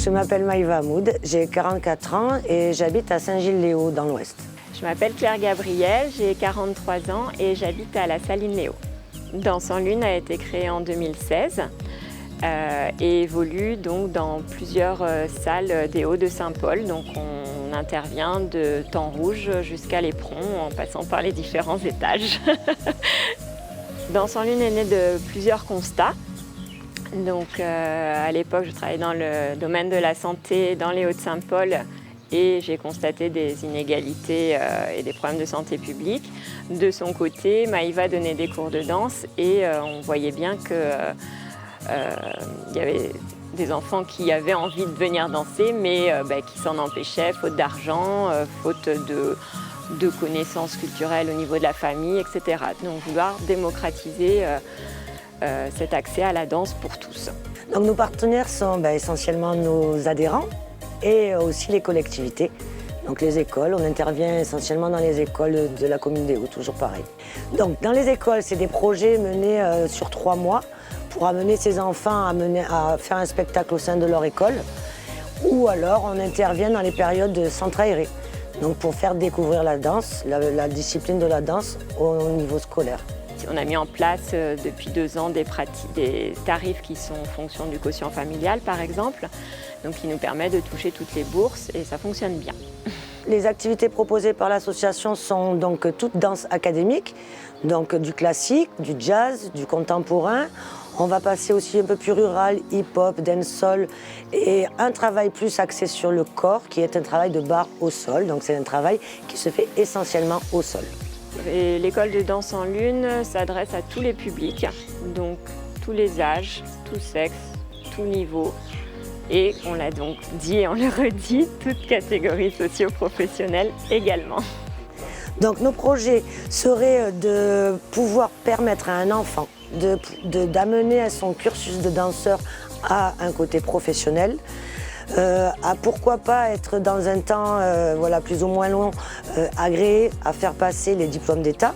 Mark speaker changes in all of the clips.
Speaker 1: je m'appelle Maïva Hamoud, j'ai 44 ans et j'habite à Saint-Gilles-Léo dans l'Ouest.
Speaker 2: Je m'appelle Claire Gabriel, j'ai 43 ans et j'habite à la Saline-Léo. Danse en Lune a été créée en 2016 et évolue donc dans plusieurs salles des Hauts de Saint-Paul. Donc on intervient de Temps Rouge jusqu'à l'Éperon en passant par les différents étages. Danse en Lune est née de plusieurs constats. Donc à l'époque, je travaillais dans le domaine de la santé dans les Hauts-de-Saint-Paul et j'ai constaté des inégalités et des problèmes de santé publique. De son côté, Maïva donnait des cours de danse et on voyait bien qu'il y avait des enfants qui avaient envie de venir danser mais qui s'en empêchaient, faute d'argent, faute de connaissances culturelles au niveau de la famille, etc. Donc vouloir démocratiser cet accès à la danse pour tous.
Speaker 1: Donc nos partenaires sont essentiellement nos adhérents et aussi les collectivités. Donc les écoles, on intervient essentiellement dans les écoles de la commune des Hauts, toujours pareil. Donc dans les écoles, c'est des projets menés sur 3 mois pour amener ces enfants à faire un spectacle au sein de leur école. Ou alors on intervient dans les périodes de centre aéré, donc pour faire découvrir la danse, la discipline de la danse au niveau scolaire.
Speaker 2: On a mis en place depuis 2 ans des tarifs qui sont en fonction du quotient familial par exemple, donc qui nous permet de toucher toutes les bourses et ça fonctionne bien.
Speaker 1: Les activités proposées par l'association sont donc toutes danses académiques, donc du classique, du jazz, du contemporain. On va passer aussi un peu plus rural, hip-hop, dancehall et un travail plus axé sur le corps qui est un travail de barre au sol, donc c'est un travail qui se fait essentiellement au sol.
Speaker 2: L'école de danse en Lune s'adresse à tous les publics, donc tous les âges, tous sexes, tous niveaux. Et on l'a donc dit et on le redit, toutes catégories socio-professionnelles également.
Speaker 1: Donc nos projets seraient de pouvoir permettre à un enfant d'amener son cursus de danseur à un côté professionnel, à pourquoi pas être dans un temps plus ou moins long agréé à faire passer les diplômes d'État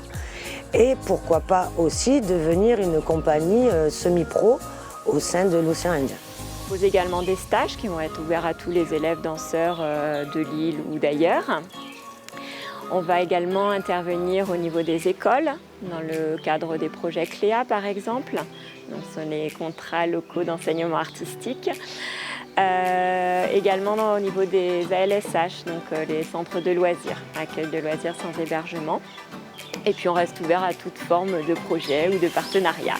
Speaker 1: et pourquoi pas aussi devenir une compagnie semi-pro au sein de l'océan Indien.
Speaker 2: On propose également des stages qui vont être ouverts à tous les élèves danseurs de Lille ou d'ailleurs. On va également intervenir au niveau des écoles, dans le cadre des projets CLEA par exemple. Donc, ce sont les contrats locaux d'enseignement artistique. Également au niveau des ALSH, donc les centres de loisirs, accueil de loisirs sans hébergement. Et puis on reste ouvert à toute forme de projet ou de partenariat.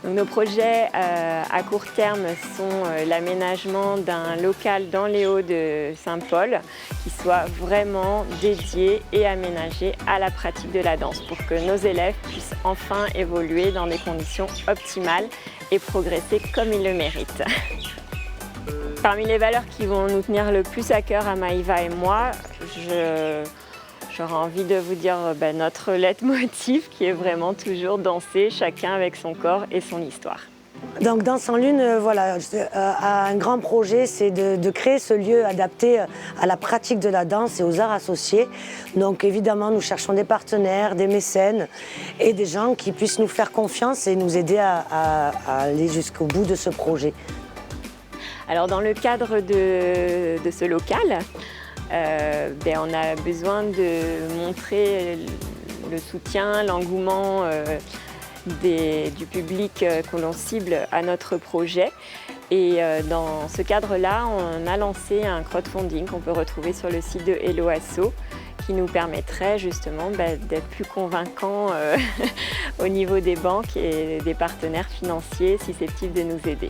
Speaker 2: Donc, nos projets à court terme sont l'aménagement d'un local dans les Hauts de Saint-Paul qui soit vraiment dédié et aménagé à la pratique de la danse pour que nos élèves puissent enfin évoluer dans des conditions optimales et progresser comme ils le méritent. Parmi les valeurs qui vont nous tenir le plus à cœur à Maïva et moi, j'aurais envie de vous dire notre leitmotiv qui est vraiment toujours danser, chacun avec son corps et son histoire.
Speaker 1: Donc Danse en Lune, un grand projet, c'est de créer ce lieu adapté à la pratique de la danse et aux arts associés. Donc évidemment, nous cherchons des partenaires, des mécènes et des gens qui puissent nous faire confiance et nous aider à aller jusqu'au bout de ce projet.
Speaker 2: Alors dans le cadre de ce local, on a besoin de montrer le soutien, l'engouement du public que l'on cible à notre projet. Et dans ce cadre-là, on a lancé un crowdfunding qu'on peut retrouver sur le site de Hello Asso qui nous permettrait justement d'être plus convaincants au niveau des banques et des partenaires financiers susceptibles de nous aider.